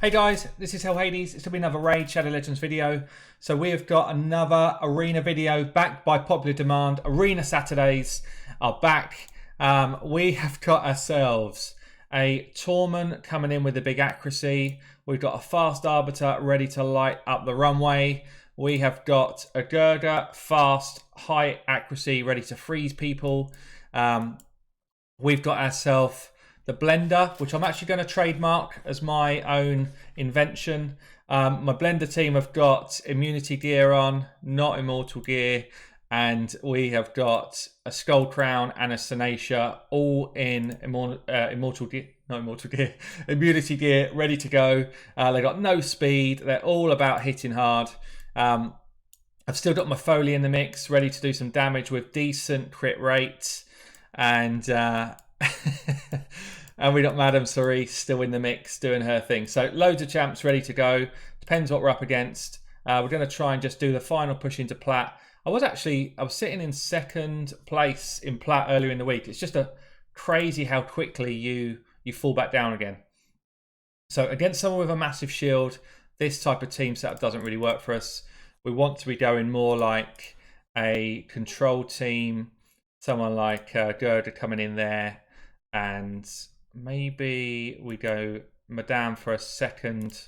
Hey guys, this is Hell Hades. It's to be another Raid Shadow Legends video. So we have got another arena video backed by popular demand. Arena Saturdays are back. We have got ourselves a Torment coming in with a big accuracy. We've got a fast Arbiter ready to light up the runway. We have got a Girder, fast, high accuracy, ready to freeze people. We've got ourselves the Blender, which I'm actually going to trademark as my own invention. My Blender team have got immunity gear on, not immortal gear, and we have got a Skull Crown and a Senacia, all in immortal gear, not immortal gear, immunity gear, ready to go. They got no speed. They're all about hitting hard. I've still got my Foley in the mix, ready to do some damage with decent crit rates, and and we got Madame Cerise still in the mix doing her thing. So loads of champs ready to go. Depends what we're up against. We're going to try and just do the final push into Plat. I was sitting in second place in Plat earlier in the week. It's just crazy how quickly you fall back down again. So against someone with a massive shield, this type of team setup doesn't really work for us. We want to be going more like a control team, someone like Girder coming in there, and maybe we go Madame for a second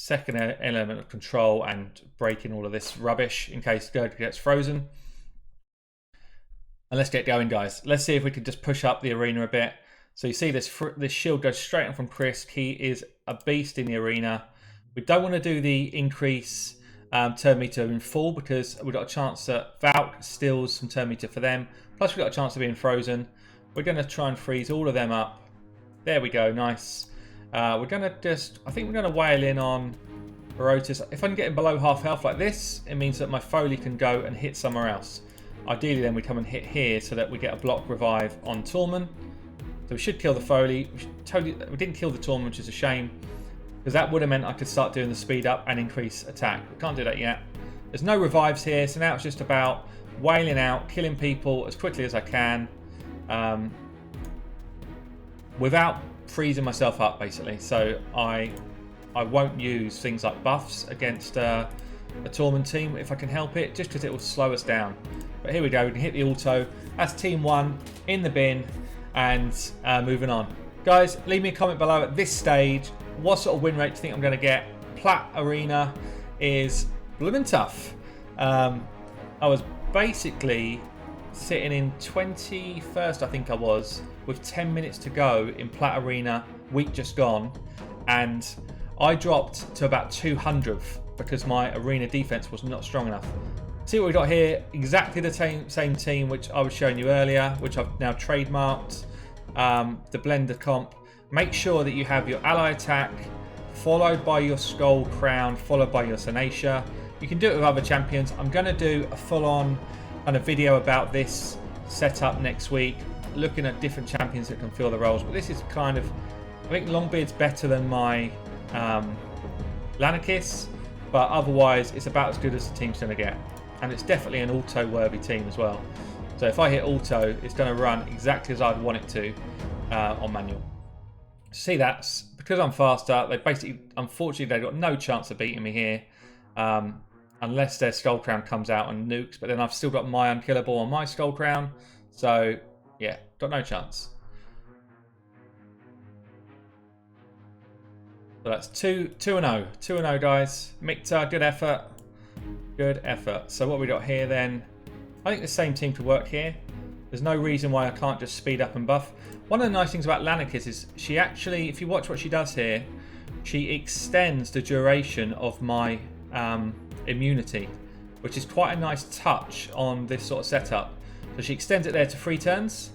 element of control and breaking all of this rubbish in case Girder gets frozen. And let's get going, guys. Let's see if we can just push up the arena a bit. So you see this shield goes straight on from Chris. He is a beast in the arena. We don't want to do the increase turn meter in full because we've got a chance that Valk steals some turn meter for them. Plus we've got a chance of being frozen. We're going to try and freeze all of them up. There we go, nice. We're going to I think we're going to wail in on Barotis. If I'm getting below half health like this, it means that my Foley can go and hit somewhere else. Ideally then we come and hit here so that we get a block revive on Torment. So we should kill the Foley. We didn't kill the Torment, which is a shame, because that would have meant I could start doing the speed up and increase attack. We can't do that yet. There's no revives here, so now it's just about wailing out, killing people as quickly as I can, without freezing myself up, basically. So I won't use things like buffs against a Torment team if I can help it, just because it will slow us down. But here we go, we can hit the auto. That's team one in the bin, and moving on. Guys, leave me a comment below at this stage. What sort of win rate do you think I'm going to get? Plat Arena is blooming tough. I was basically sitting in 21st, I think I was, with 10 minutes to go in Plat Arena, week just gone, and I dropped to about 200th because my arena defense was not strong enough. See what we got here? Exactly the same team which I was showing you earlier, which I've now trademarked. The Blender comp. Make sure that you have your ally attack followed by your Skull Crown, followed by your Senacia. You can do it with other champions. I'm going to do a full-on kind of video about this setup next week, looking at different champions that can fill the roles. But this is kind of, I think Longbeard's better than my Lanakis, but otherwise it's about as good as the team's going to get. And it's definitely an auto-worthy team as well. So if I hit auto, it's going to run exactly as I'd want it to on manual. See, that's because I'm faster. They basically, unfortunately, they've got no chance of beating me here, unless their Skull Crown comes out and nukes. But then I've still got my unkillable on my Skull Crown, so yeah, got no chance. So that's 2-0, 2-0, guys. Mikta, good effort, good effort. So what we got here then? I think the same team could work here. There's no reason why I can't just speed up and buff. One of the nice things about Lanakis is she actually, if you watch what she does here, she extends the duration of my immunity, which is quite a nice touch on this sort of setup. So she extends it there to 3 turns,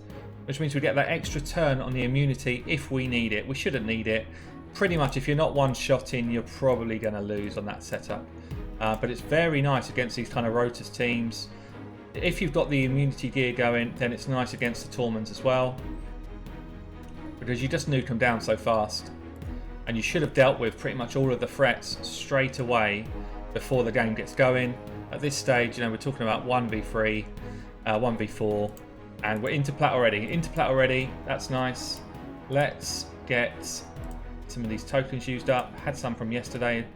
which means we get that extra turn on the immunity if we need it. We shouldn't need it. Pretty much if you're not one-shotting, you're probably going to lose on that setup. But it's very nice against these kind of Rotus teams. If you've got the immunity gear going, then it's nice against the Torments as well, because you just nuke them down so fast. And you should have dealt with pretty much all of the threats straight away before the game gets going. At this stage, you know, we're talking about 1v3, 1v4, and we're into Plat already. Into Plat already, that's nice. Let's get some of these tokens used up. Had some from yesterday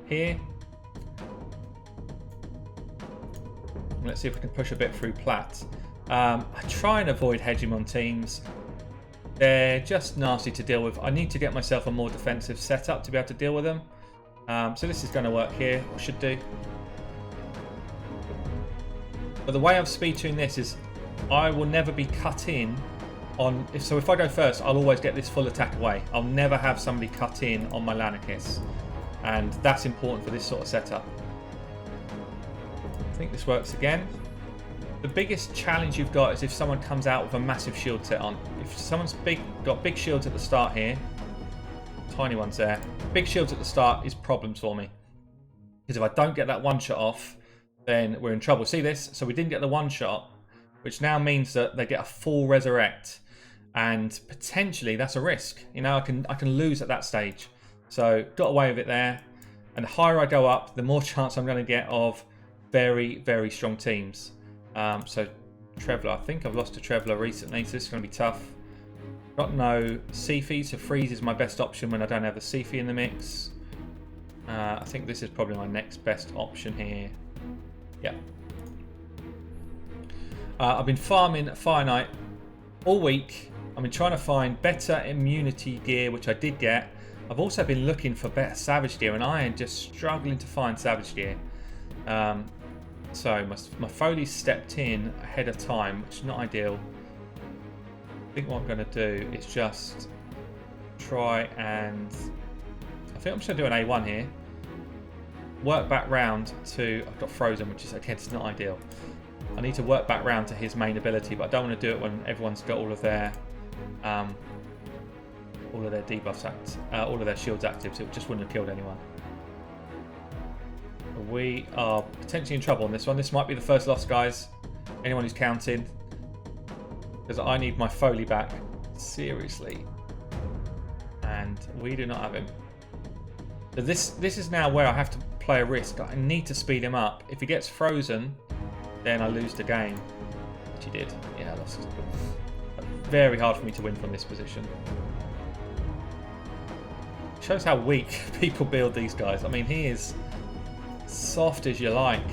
here. Let's see if we can push a bit through plat. I try and avoid Hegemon teams. They're just nasty to deal with. I need to get myself a more defensive setup to be able to deal with them. So this is going to work here, or should do. But the way I'm speed tuning this is I will never be cut in on... So if I go first, I'll always get this full attack away. I'll never have somebody cut in on my Lanakis. And that's important for this sort of setup. I think this works again. The biggest challenge you've got is if someone comes out with a massive shield set on. If someone's got big shields at the start here, tiny ones there, big shields at the start is problems for me. Because if I don't get that one shot off, then we're in trouble. See this? So we didn't get the one shot, which now means that they get a full resurrect, and potentially that's a risk. You know, I can lose at that stage. So got away with it there, and the higher I go up, the more chance I'm going to get of very, very strong teams. So Traveller, I think I've lost to Traveller recently, so this is going to be tough. Got no Siphi, so Freeze is my best option when I don't have a Siphi in the mix. I think this is probably my next best option here. Yeah. I've been farming Fire Knight all week. I've been trying to find better immunity gear, which I did get. I've also been looking for better Savage gear, and I am just struggling to find Savage gear. So my Foley stepped in ahead of time, which is not ideal. I think what I'm going to do is just try and... I think I'm just going to do an A1 here. Work back round to... I've got Frozen, which is, again, it's not ideal. I need to work back round to his main ability, but I don't want to do it when everyone's got all of their debuffs all of their shields active, so it just wouldn't have killed anyone. We are potentially in trouble on this one. This might be the first loss, guys. Anyone who's counting. Because I need my Foley back. Seriously. And we do not have him. So this is now where I have to play a risk. I need to speed him up. If he gets frozen, then I lose the game. Which he did. Yeah, I lost. Very hard for me to win from this position. Shows how weak people build these guys. I mean, he is... soft as you like.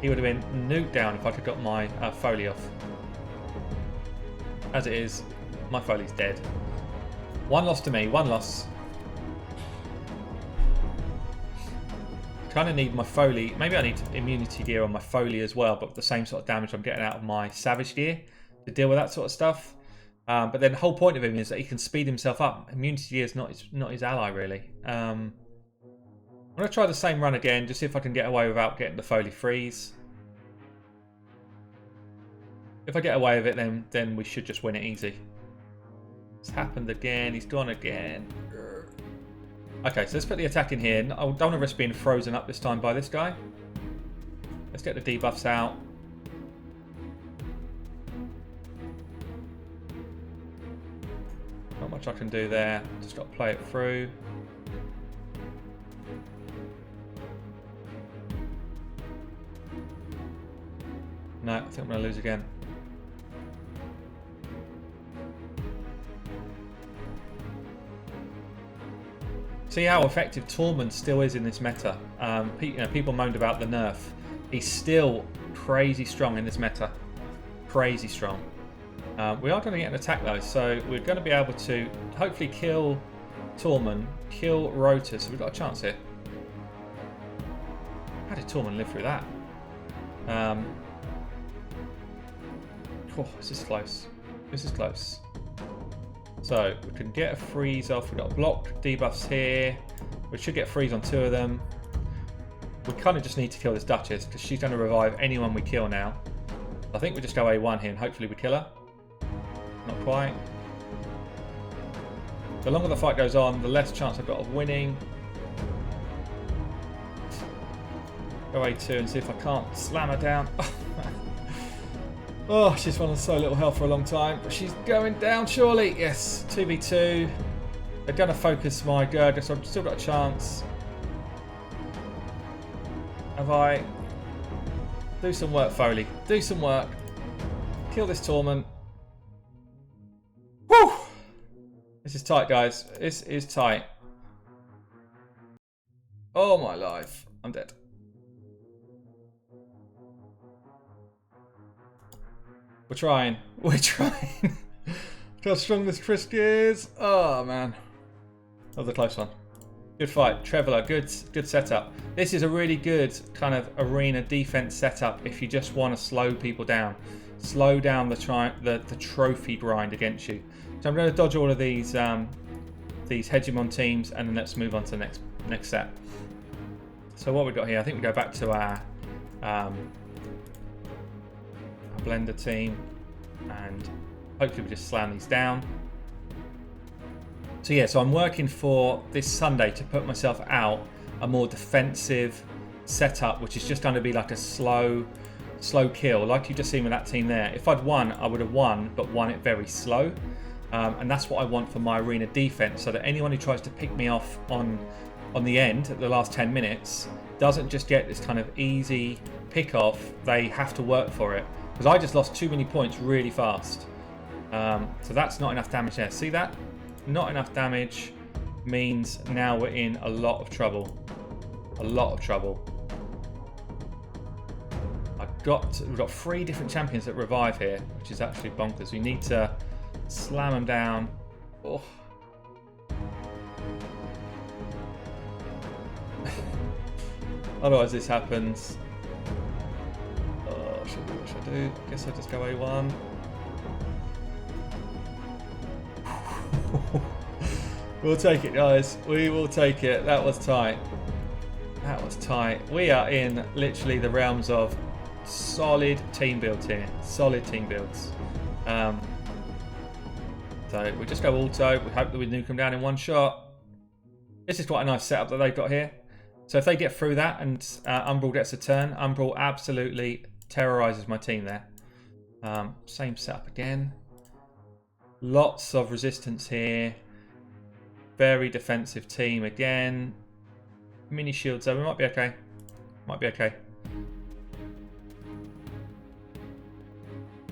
He would have been nuked down if I could have got my Foley off. As it is, my Foley's dead. One loss to me, one loss. I kind of need my Foley. Maybe I need immunity gear on my Foley as well, but the same sort of damage I'm getting out of my Savage gear to deal with that sort of stuff. But then the whole point of him is that he can speed himself up. Immunity gear is not his ally, really. I'm going to try the same run again, just see if I can get away without getting the Foley freeze. If I get away with it, then we should just win it easy. It's happened again. He's gone again. Okay, so let's put the attack in here. I don't want to risk being frozen up this time by this guy. Let's get the debuffs out. Not much I can do there. Just got to play it through. No, I think I'm going to lose again. See how effective Tormund still is in this meta. People moaned about the nerf. He's still crazy strong in this meta. Crazy strong. We are going to get an attack though, so we're going to be able to hopefully kill Tormund, kill Rotor, so we've got a chance here. How did Tormund live through that? Oh, this is close. This is close. So we can get a freeze off. We've got block debuffs here. We should get freeze on 2 of them. We kind of just need to kill this Duchess because she's going to revive anyone we kill now. I think we just go A1 here and hopefully we kill her. Not quite. The longer the fight goes on, the less chance I've got of winning. Go A2 and see if I can't slam her down. Oh, she's run on so little health for a long time, but she's going down surely. Yes, 2v2. They're going to focus my Gurga, so I've still got a chance. Have I? Do some work, Foley. Do some work. Kill this Tormund. Woo! This is tight, guys. This is tight. Oh my life. I'm dead. We're trying. We're trying. How strong this Trisk is. Oh man. That was a close one. Good fight. Traveller, good setup. This is a really good kind of arena defense setup if you just want to slow people down. Slow down the trophy grind against you. So I'm going to dodge all of these hegemon teams, and then let's move on to the next set. So what we've got here, I think we go back to our blender team, and hopefully we just slam these down. So yeah, so I'm working for this Sunday to put myself out a more defensive setup, which is just going to be like a slow kill, like you've just seen with that team there. If I'd won, I would have won, but won it very slow. And that's what I want for my arena defense, so that anyone who tries to pick me off on the end at the last 10 minutes doesn't just get this kind of easy pick off. They have to work for it, because I just lost too many points really fast. So that's not enough damage there. See that? Not enough damage means now we're in a lot of trouble. A lot of trouble. We've got 3 different champions that revive here, which is actually bonkers. We need to slam them down. Oh. Otherwise this happens. Oh, what should I do? I guess I'll just go A1. We'll take it, guys. We will take it. That was tight. That was tight. We are in literally the realms of solid team builds here. Solid team builds. So we just go auto. We hope that we nuke them down in one shot. This is quite a nice setup that they've got here. So if they get through that and Umbral gets a turn, Umbral absolutely terrorizes my team there. Same setup again. Lots of resistance here. Very defensive team again. Mini shields though, we might be okay. Might be okay.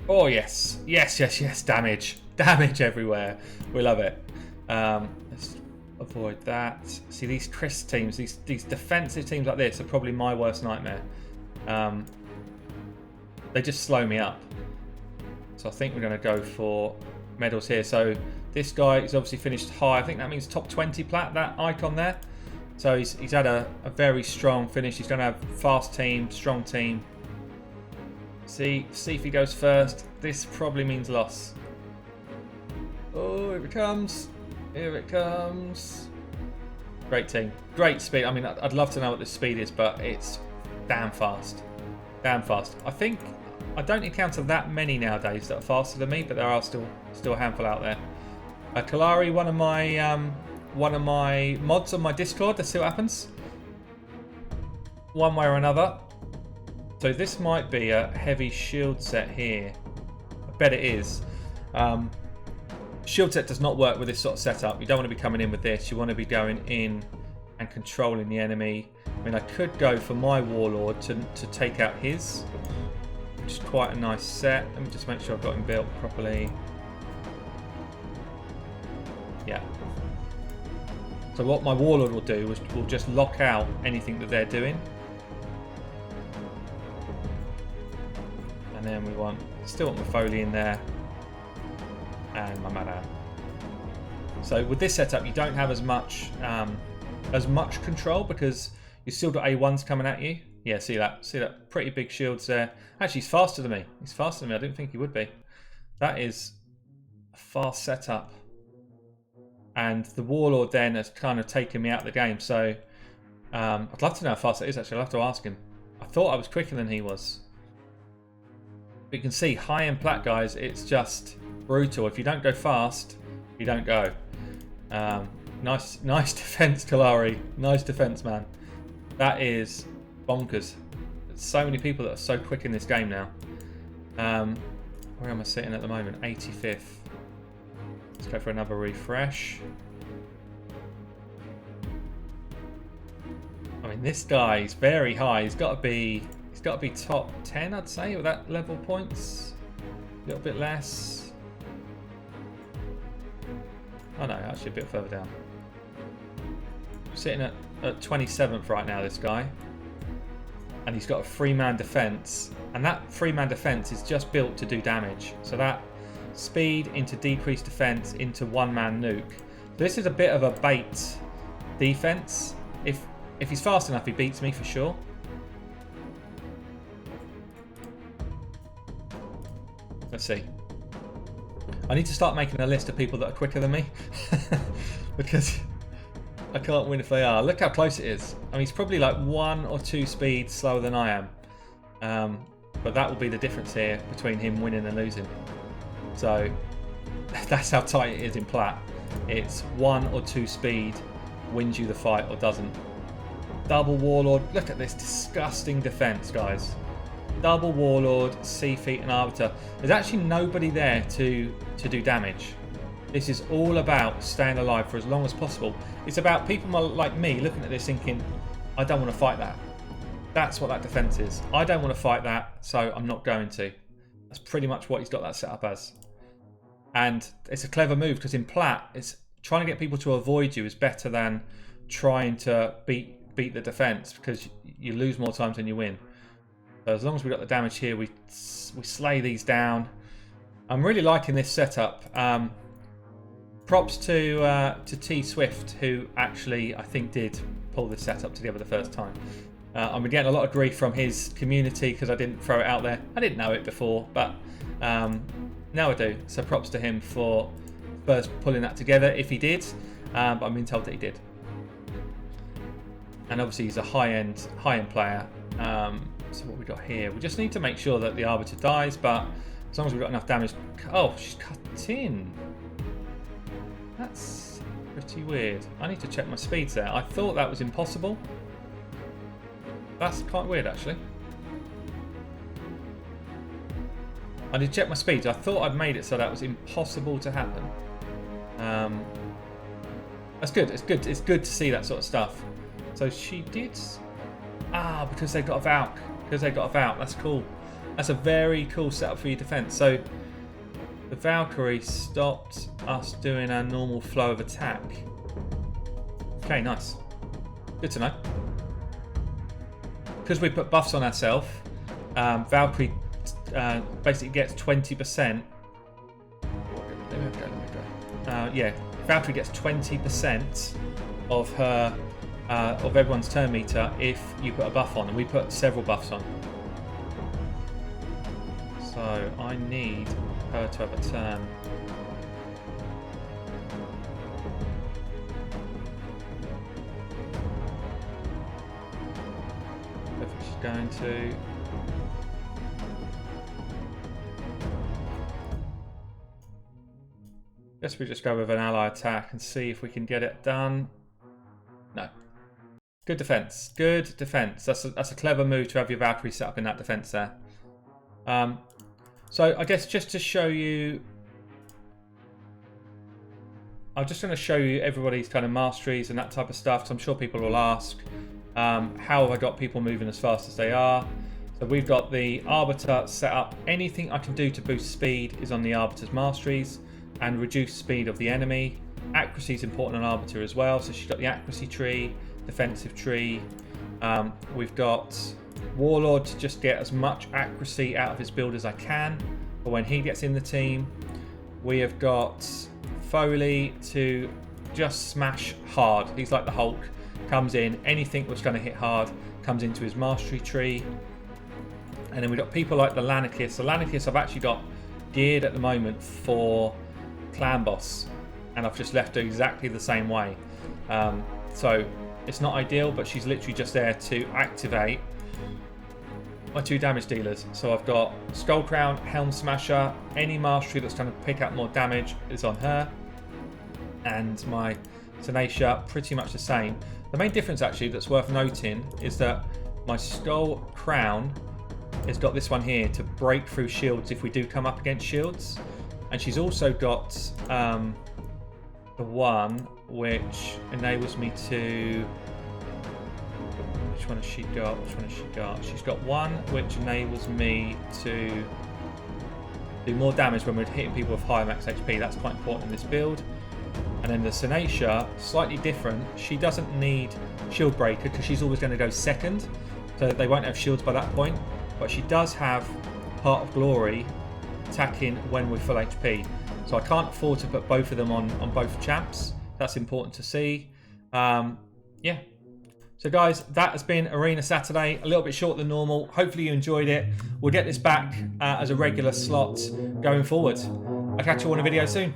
Oh yes, yes, yes, yes, damage. Damage everywhere. We love it. Let's avoid that. See, these Chris teams, these defensive teams like this are probably my worst nightmare. They just slow me up. So I think we're going to go for medals here. So this guy is obviously finished high. I think that means top 20 plat, that icon there. So he's had a very strong finish. He's going to have fast team, strong team. See if he goes first. This probably means loss. Oh, here it comes. Here it comes. Great team. Great speed. I mean, I'd love to know what the speed is, but it's damn fast. Damn fast. I don't encounter that many nowadays that are faster than me, but there are still a handful out there. Kalari, one of my mods on my Discord. Let's see what happens. One way or another. So this might be a heavy shield set here. I bet it is. Shield set does not work with this sort of setup. You don't want to be coming in with this. You want to be going in and controlling the enemy. I mean, I could go for my Warlord to take out his, which is quite a nice set. Let me just make sure I've got him built properly. Yeah. So what my Warlord will do is will just lock out anything that they're doing. And then we still want my Foley in there. And my Madam. So with this setup, you don't have as much control because you still got A1s coming at you. Yeah, see that pretty big shields there. Actually, he's faster than me. He's faster than me. I didn't think he would be. That is a fast setup. And the Warlord then has kind of taken me out of the game. So I'd love to know how fast it is. Actually, I'll have to ask him. I thought I was quicker than he was. But you can see high-end plat guys. It's just brutal. If you don't go fast, you don't go. Nice defense, Kalari. Nice defense, man. That is bonkers. There's so many people that are so quick in this game now. Where am I sitting at the moment? 85th. Let's go for another refresh. I mean, this guy is very high. He's got to be top 10, I'd say, with that level points. A little bit less. Oh no, actually a bit further down. Sitting at at 27th right now, this guy. And he's got a 3-man defense. And that 3-man defense is just built to do damage. So that speed into decreased defense into 1-man nuke. This is a bit of a bait defense. If he's fast enough, he beats me for sure. Let's see. I need to start making a list of people that are quicker than me. Because I can't win if they are. Look how close it is. I mean, he's probably like 1 or 2 speeds slower than I am. But that will be the difference here between him winning and losing. So that's how tight it is in Plat. It's 1 or 2 speed wins you the fight or doesn't. Double Warlord. Look at this disgusting defense, guys. Double Warlord, Sea Feet and Arbiter. There's actually nobody there to do damage. This is all about staying alive for as long as possible. It's about people like me looking at this thinking, I don't want to fight that. That's what that defense is. I don't want to fight that, so I'm not going to. That's pretty much what he's got that set up as. And it's a clever move because in Plat, it's trying to get people to avoid you is better than trying to beat the defense, because you lose more times than you win. So as long as we got the damage here, we slay these down. I'm really liking this setup. Props to T Swift, who actually I think did pull this setup together the first time. I've been getting a lot of grief from his community because I didn't throw it out there. I didn't know it before, but now I do. So props to him for first pulling that together, if he did. But I'm being told that he did. And obviously he's a high-end player. So what we got here? We just need to make sure that the Arbiter dies, but as long as we've got enough damage. Oh, she's cut in. That's pretty weird. I need to check my speeds there. I thought that was impossible. That's quite weird, actually. I did check my speeds. I thought I'd made it so that was impossible to happen. That's good. It's good. It's good to see that sort of stuff. So she did. Because they got a Valk. Because they got a Valk. That's cool. That's a very cool setup for your defense. So the Valkyrie stopped us doing our normal flow of attack. Okay, nice. Good to know. Because we put buffs on ourselves, Valkyrie basically gets 20%. Yeah, Valkyrie gets 20% of her of everyone's turn meter if you put a buff on, and we put several buffs on. So I need her to have a turn. If she's going to. Guess we just go with an ally attack and see if we can get it done. No. Good defense. Good defense. That's a clever move to have your Valkyrie set up in that defense there. So I guess just to show you, I'm just going to show you everybody's kind of masteries and that type of stuff. So I'm sure people will ask, how have I got people moving as fast as they are? So we've got the Arbiter set up. Anything I can do to boost speed is on the Arbiter's masteries and reduce speed of the enemy. Accuracy is important on Arbiter as well. So she's got the accuracy tree, defensive tree. We've got Warlord to just get as much accuracy out of his build as I can for when he gets in the team. We have got Foley to just smash hard. He's like the Hulk. Comes in, anything that's going to hit hard comes into his mastery tree. And then we've got people like the Lanicus. The Lanicus I've actually got geared at the moment for Clan Boss, and I've just left her exactly the same way. So it's not ideal, but she's literally just there to activate my 2 damage dealers. So I've got Skull Crown, Helm Smasher, any mastery that's going to pick up more damage is on her, and my Tenacia pretty much the same. The main difference actually that's worth noting is that my Skull Crown has got this one here to break through shields if we do come up against shields, and she's also got the one which enables me to. Which one has she got? Which one has she got? She's got one which enables me to do more damage when we're hitting people with higher max HP. That's quite important in this build. And then the Senacia, slightly different. She doesn't need Shield Breaker because she's always going to go second. So they won't have shields by that point. But she does have Heart of Glory attacking when we're full HP. So I can't afford to put both of them on both champs. That's important to see. Yeah. So guys, that has been Arena Saturday. A little bit shorter than normal. Hopefully you enjoyed it. We'll get this back as a regular slot going forward. I'll catch you on a video soon.